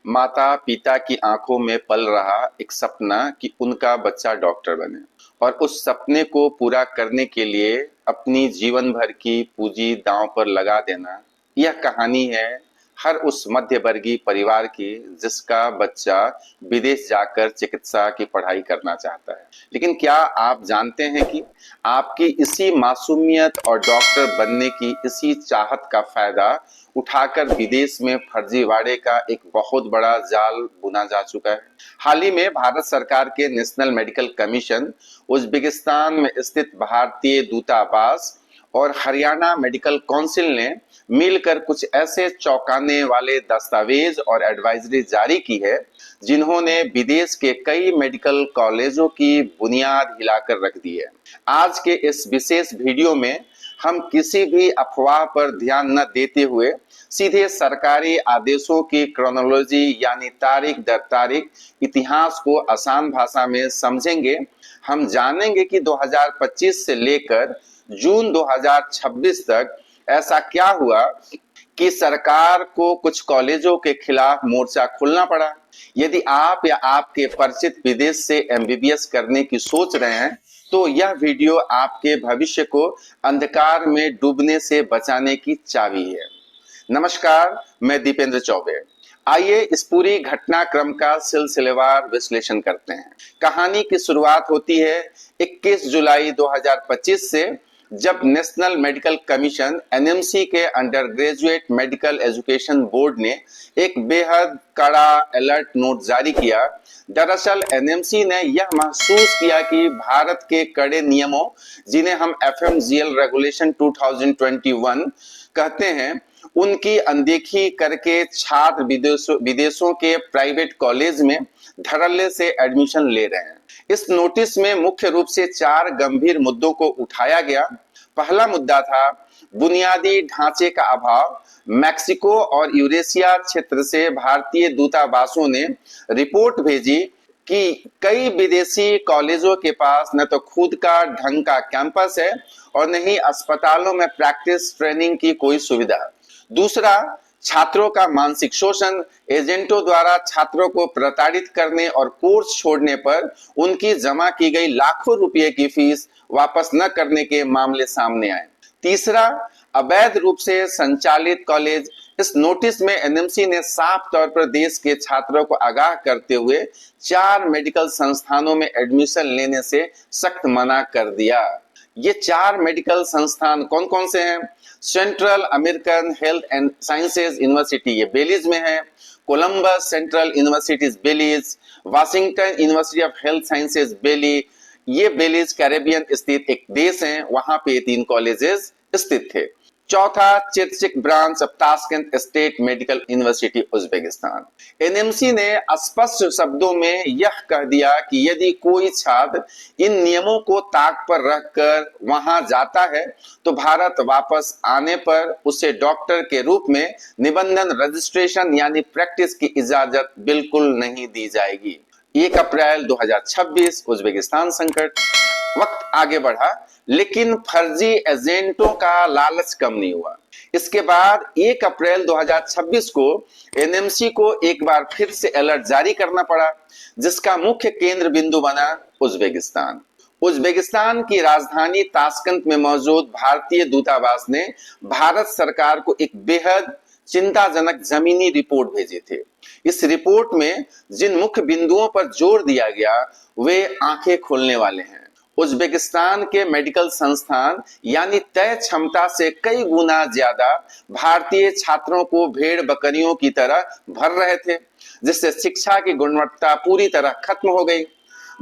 माता पिता की आंखों में पल रहा एक सपना कि उनका बच्चा डॉक्टर बने और उस सपने को पूरा करने के लिए अपनी जीवन भर की पूंजी दांव पर लगा देना। यह कहानी है हर उस मध्य वर्गीय परिवार की जिसका बच्चा विदेश जाकर चिकित्सा की पढ़ाई करना चाहता है। लेकिन क्या आप जानते हैं कि आपकी इसी मासूमियत और डॉक्टर बनने की इसी चाहत का फायदा उठाकर विदेश में फर्जीवाड़े का एक बहुत बड़ा जाल बुना जा चुका है। हाल ही में भारत सरकार के नेशनल मेडिकल कमीशन, उज्बेकिस्तान में स्थित भारतीय दूतावास और हरियाणा मेडिकल काउंसिल ने मिलकर कुछ ऐसे चौंकाने वाले दस्तावेज और एडवाइजरी जारी की है जिन्होंने विदेश के कई मेडिकल कॉलेजों की बुनियाद हिलाकर रख दी है। आज के इस विशेष वीडियो में हम किसी भी अफवाह पर ध्यान न देते हुए सीधे सरकारी आदेशों की क्रोनोलॉजी यानी तारीख दर तारीख इतिहास को आसान भाषा में समझेंगे। हम जानेंगे कि 2025 से लेकर जून 2026 तक ऐसा क्या हुआ कि सरकार को कुछ कॉलेजों के खिलाफ मोर्चा खोलना पड़ा। यदि आप या आपके परिचित विदेश से एमबीबीएस करने की सोच रहे हैं तो यह वीडियो आपके भविष्य को अंधकार में डूबने से बचाने की चाबी है। नमस्कार, मैं दीपेंद्र चौबे। आइए इस पूरी घटनाक्रम का सिलसिलेवार विश्लेषण करते हैं। कहानी की शुरुआत होती है 21 जुलाई 2025 से, जब नेशनल मेडिकल कमीशन एनएमसी के under graduate medical education board ने एक बेहद कड़ा अलर्ट नोट जारी किया। दरअसल एनएमसी ने यह महसूस किया कि भारत के कड़े नियमों, जिन्हें हम एफएमजीएल रेगुलेशन 2021 कहते हैं, उनकी अनदेखी करके छात्र विदेशों के प्राइवेट कॉलेज में धड़ल्ले से एडमिशन ले रहे हैं। इस नोटिस में मुख्य रूप से 4 गंभीर मुद्दों को उठाया गया। पहला मुद्दा था बुनियादी ढांचे का अभाव। मैक्सिको और यूरेशिया क्षेत्र से भारतीय दूतावासों ने रिपोर्ट भेजी कि कई विदेशी कॉलेजों के पास न तो खुद का ढंग का कैंपस है और न ही अस्पतालों में प्रैक्टिस ट्रेनिंग की कोई सुविधा। दूसरा, छात्रों का मानसिक शोषण। एजेंटों द्वारा छात्रों को प्रताड़ित करने और कोर्स छोड़ने पर उनकी जमा की गई लाखों रुपए की फीस वापस न करने के मामले सामने आए। तीसरा, अवैध रूप से संचालित कॉलेज। इस नोटिस में एनएमसी ने साफ तौर पर देश के छात्रों को आगाह करते हुए 4 मेडिकल संस्थानों में एडमिशन लेने से सख्त मना कर दिया। ये 4 मेडिकल संस्थान कौन कौन से हैं? Central American Health and Sciences University, ये बेलीज में है। Columbus Central Universities Belize. Washington University of Health Sciences Belize, ये बेलीज कैरेबियन स्थित एक देश है, वहां पे 3 कॉलेजेस स्थित थे। चौथा, Chirchik Branch of Tashkent State Medical University Uzbekistan. NMC ने स्पष्ट शब्दों में यह कह दिया कि यदि कोई छात्र इन नियमों को ताक पर रखकर वहां जाता है तो भारत वापस आने पर उसे डॉक्टर के रूप में निबंधन रजिस्ट्रेशन यानी प्रैक्टिस की इजाजत बिल्कुल नहीं दी जाएगी। 1 अप्रैल 2026 उज्बेकिस्तान संकट। वक्त आगे बढ़ा लेकिन फर्जी एजेंटों का लालच कम नहीं हुआ। इसके बाद 1 अप्रैल 2026 को एनएमसी को एक बार फिर से अलर्ट जारी करना पड़ा, जिसका मुख्य केंद्र बिंदु बना उज्बेकिस्तान। उज्बेकिस्तान की राजधानी ताशकंद में मौजूद भारतीय दूतावास ने भारत सरकार को एक बेहद चिंताजनक जमीनी रिपोर्ट भेजे थे। इस रिपोर्ट में जिन मुख्य बिंदुओं पर जोर दिया गया वे आंखें खोलने वाले हैं। उज्बेकिस्तान के मेडिकल संस्थान यानी तय क्षमता से कई गुना ज्यादा भारतीय छात्रों को भेड़ बकरियों की तरह भर रहे थे, जिससे शिक्षा की गुणवत्ता पूरी तरह खत्म हो गई।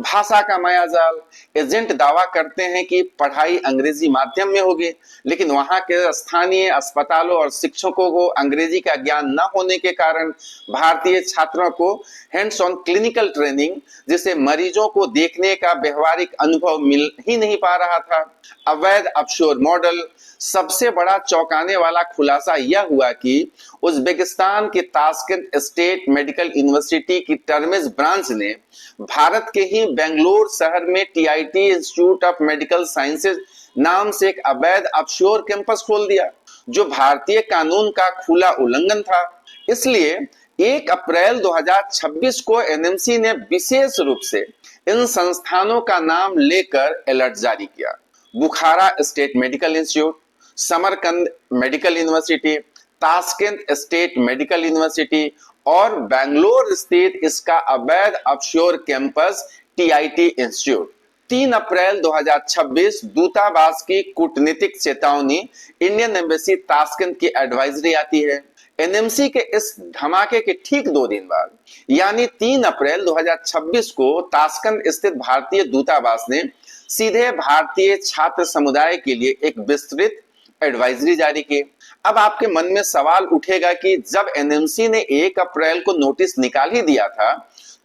भाषा का मायाजाल। एजेंट दावा करते हैं कि पढ़ाई अंग्रेजी माध्यम में होगी, लेकिन वहां के स्थानीय अस्पतालों और शिक्षकों को अंग्रेजी का ज्ञान न होने के कारण भारतीय छात्रों को हैंड्स ऑन क्लिनिकल ट्रेनिंग, जिसे मरीजों को देखने का व्यवहारिक अनुभव मिल ही नहीं पा रहा था। अवैध ऑफशोर मॉडल। सबसे बड़ा चौंकाने वाला खुलासा यह हुआ कि उज्बेकिस्तान के ताशकेंत स्टेट मेडिकल यूनिवर्सिटी की टर्मेज ब्रांच ने भारत के ही बेंगलोर शहर में TIT Institute of Medical sciences नाम से एक अवैध ऑफशोर कैंपस खोल दिया, जो भारतीय कानून का खुला उल्लंघन था। इसलिए 1 अप्रैल 2026 को एनएमसी ने विशेष रूप से इन संस्थानों का नाम लेकर अलर्ट जारी किया। Bukhara State Medical Institute, Samarkand Medical University, Tashkent State Medical University और बेंगलोर स्थित इसका अवैध ऑफशोर कैंपस टीआईटी इंस्टीट्यूट। 3 अप्रैल 2026 दूतावास की कूटनीतिक चेतावनी, इंडियन एम्बेसी ताशकंद की एडवाइजरी आती है। एनएमसी के इस धमाके के ठीक 2 दिन बाद यानी 3 अप्रैल 2026 को ताशकंद स्थित भारतीय दूतावास ने सीधे भारतीय छात्र समुदाय के लिए एक विस्तृत एडवाइजरी जारी की। अब आपके मन में सवाल उठेगा कि जब एनएमसी ने 1 अप्रैल को नोटिस निकाल ही दिया था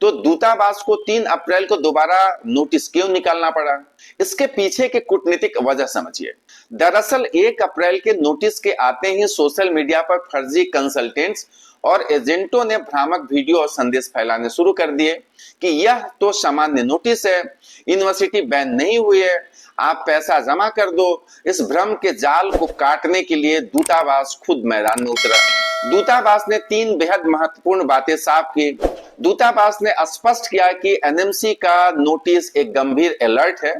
तो दूतावास को 3 अप्रैल को दोबारा नोटिस क्यों निकालना पड़ा? इसके पीछे के कूटनीतिक वजह समझिए। दरअसल 1 अप्रैल के नोटिस के आते ही सोशल मीडिया पर फर्जी कंसल्टेंट्स और एजेंटों ने भ्रामक वीडियो और संदेश फैलाने शुरू कर दिए कि यह तो सामान्य नोटिस है, यूनिवर्सिटी बैन नहीं हुई है, आप पैसा जमा कर दो। इस भ्रम के जाल को काटने के लिए दूतावास खुद मैदान में उतरा। दूतावास ने 3 बेहद महत्वपूर्ण बातें साफ की। दूतावास ने स्पष्ट किया कि एनएमसी का नोटिस एक गंभीर अलर्ट है।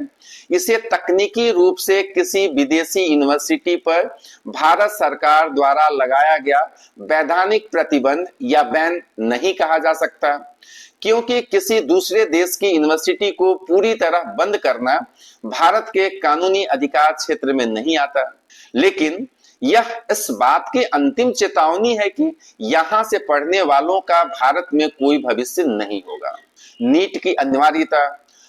इसे तकनीकी रूप से किसी विदेशी यूनिवर्सिटी पर भारत सरकार द्वारा लगाया गया वैधानिक प्रतिबंध या बैन नहीं कहा जा सकता, क्योंकि किसी दूसरे देश की यूनिवर्सिटी को पूरी तरह बंद करना भारत के कानूनी अधिकार क्षेत्र में नहीं आता। लेकिन यह इस बात की अंतिम चेतावनी है कि यहां से पढ़ने वालों का भारत में कोई भविष्य नहीं होगा। नीट की अनिवार्यता,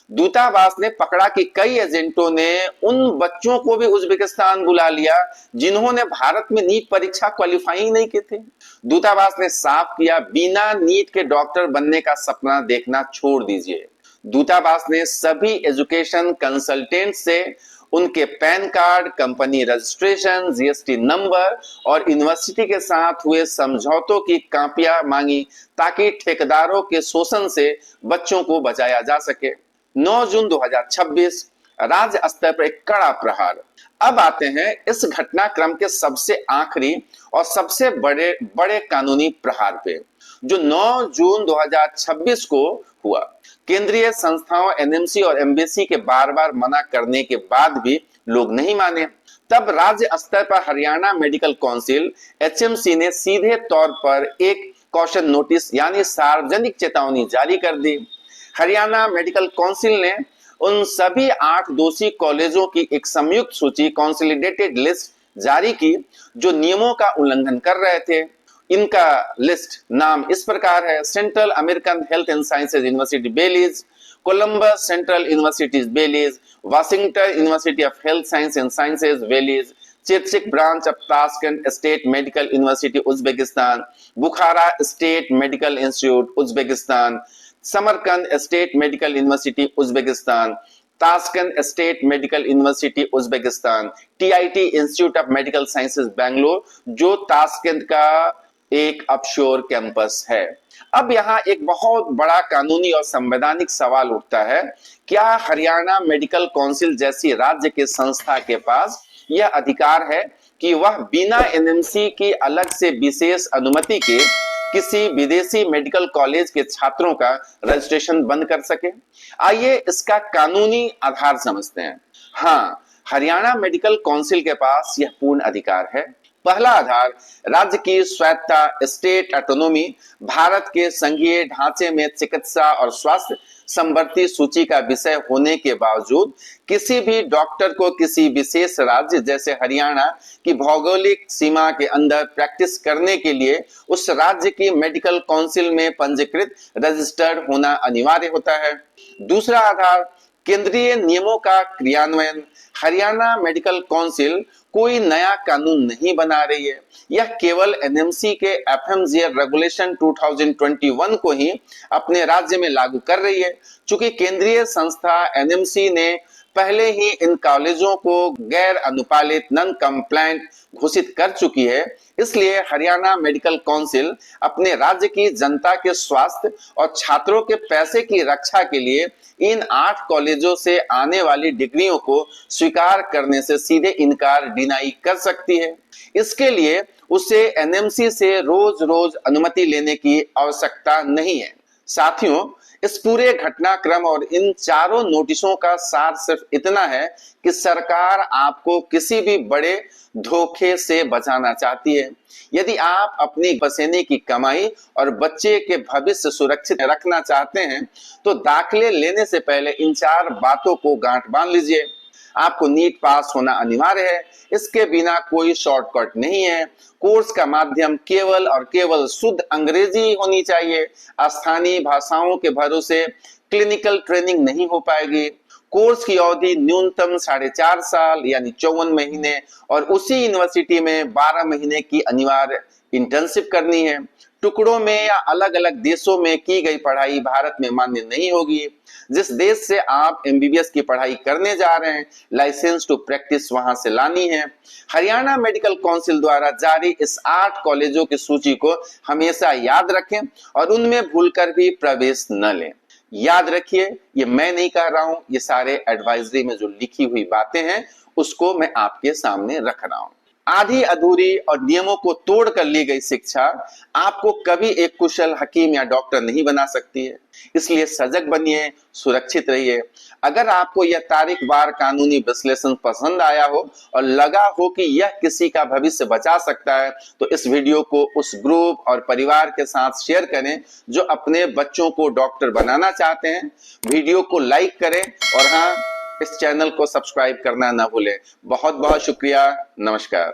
दूतावास ने पकड़ा कि कई एजेंटों ने उन बच्चों को भी उज्बेकिस्तान बुला लिया जिन्होंने भारत में नीट परीक्षा क्वालिफाई नहीं की थी। दूतावास ने साफ किया, बिना नीट के डॉक्टर बनने का सपना देखना छोड़ दीजिए। दूतावास ने सभी एजुकेशन कंसल्टेंट से उनके pan card, company registration, GST number और यूनिवर्सिटी के साथ हुए समझौतों की कॉपियां मांगी ताकि ठेकेदारों के शोषण से बच्चों को बचाया जा सके। 9 जून 2026 राज्य स्तर पर एक कड़ा प्रहार। अब आते हैं इस घटनाक्रम के सबसे आखिरी और सबसे बड़े कानूनी प्रहार पे, जो 9 जून 2026 को हुआ। केंद्रीय संस्थाओं एनएमसी और एम्बेसी के बार-बार मना करने के बाद भी लोग नहीं माने। तब राज्य स्तर पर हरियाणा मेडिकल काउंसिल एचएमसी ने सीधे तौर पर एक कॉशन नोटिस यानी सार्वजनिक चेतावनी जारी कर दी। हरियाणा मेडिकल काउंसिल ने उन सभी 8 दोषी कॉलेजों की एक संयुक्त सूची, कंसोलिडेटेड लिस्ट जारी की जो नियमों का उल्लंघन कर रहे थे। इनका लिस्ट नाम इस प्रकार है: Central American Health and Sciences University Belize, Columbus Central University Belize, Washington University of Health Science and Sciences Belize, Chirchik Branch of Tashkent State Medical University Uzbekistan, Bukhara State Medical Institute Uzbekistan, Samarkand State Medical University Uzbekistan, Tashkent State Medical University Uzbekistan, TIT Institute of Medical Sciences Bangalore, जो Tashkent का एक offshore campus है। अब यहाँ एक बहुत बड़ा कानूनी और संवैधानिक सवाल उठता है, क्या हरियाणा मेडिकल काउंसिल जैसी राज्य के संस्था के पास यह अधिकार है कि वह बिना एनएमसी की अलग से विशेष अनुमति के किसी विदेशी मेडिकल कॉलेज के छात्रों का रजिस्ट्रेशन बंद कर सके? आइए इसका कानूनी आधार समझते हैं। हाँ, हरियाणा मेडिकल काउंसिल के पास यह पूर्ण अधिकार है। पहला आधार, राज्य की स्वायत्तता, स्टेट ऑटोनॉमी। भारत के संघीय ढांचे में चिकित्सा और स्वास्थ्य संवर्ती सूची का विषय होने के बावजूद किसी भी डॉक्टर को किसी विशेष राज्य जैसे हरियाणा की भौगोलिक सीमा के अंदर प्रैक्टिस करने के लिए उस राज्य की मेडिकल काउंसिल में पंजीकृत रजिस्टर्ड होना अनिवार्य होता है। दूसरा आधार, केंद्रीय नियमों का क्रियान्वयन। हरियाणा मेडिकल काउंसिल कोई नया कानून नहीं बना रही है, यह केवल एनएमसी के एफएमजीए रेगुलेशन 2021 को ही अपने राज्य में लागू कर रही है। चूंकि केंद्रीय संस्था एनएमसी ने पहले ही इन कॉलेजों को गैर अनुपालित नॉन कंप्लायंट घोषित कर चुकी है। इसलिए हरियाणा मेडिकल काउंसिल अपने राज्य की जनता के स्वास्थ्य और छात्रों के पैसे की रक्षा के लिए इन 8 कॉलेजों से आने वाली डिग्रियों को स्वीकार करने से सीधे इनकार डिनाई कर सकती है। इसके लिए उसे एनएमसी से रोज रोज अनुमति लेने की आवश्यकता नहीं है। साथियों, इस पूरे घटनाक्रम और इन चारों नोटिसों का सार सिर्फ इतना है कि सरकार आपको किसी भी बड़े धोखे से बचाना चाहती है। यदि आप अपनी पसीने की कमाई और बच्चे के भविष्य सुरक्षित रखना चाहते हैं तो दाखिले लेने से पहले इन 4 बातों को गांठ बांध लीजिए। आपको नीट पास होना अनिवार्य है, इसके बिना कोई शॉर्टकट नहीं है। कोर्स का माध्यम केवल और केवल शुद्ध अंग्रेजी होनी चाहिए। स्थानीय भाषाओं के भरोसे क्लिनिकल ट्रेनिंग नहीं हो पाएगी। कोर्स की अवधि न्यूनतम 4.5 साल यानी 54 महीने और उसी यूनिवर्सिटी में 12 महीने की अनिवार्य इंटर्नशिप करनी है। टुकड़ों में या अलग अलग देशों में की गई पढ़ाई भारत में मान्य नहीं होगी। जिस देश से आप एमबीबीएस की पढ़ाई करने जा रहे हैं, लाइसेंस टू प्रैक्टिस वहां से लानी है। हरियाणा मेडिकल काउंसिल द्वारा जारी इस 8 कॉलेजों की सूची को हमेशा याद रखें और उनमें भूलकर भी प्रवेश न लें। याद रखिए, ये मैं नहीं कह रहा हूं, ये सारे एडवाइजरी में जो लिखी हुई बातें हैं उसको मैं आपके सामने रख रहा हूं। आधी अधूरी और नियमों को तोड़कर ली गई शिक्षा आपको कभी एक कुशल हकीम या डॉक्टर नहीं बना सकती है। इसलिए सजग बनिए, सुरक्षित रहिए। अगर आपको यह तारीखवार कानूनी विश्लेषण पसंद आया हो और लगा हो कि यह किसी का भविष्य बचा सकता है तो इस वीडियो को उस ग्रुप और परिवार के साथ शेयर करें जो अपने बच्चों को डॉक्टर बनाना चाहते हैं। वीडियो को लाइक करें और हाँ, इस चैनल को सब्सक्राइब करना ना भूलें। बहुत बहुत शुक्रिया। नमस्कार।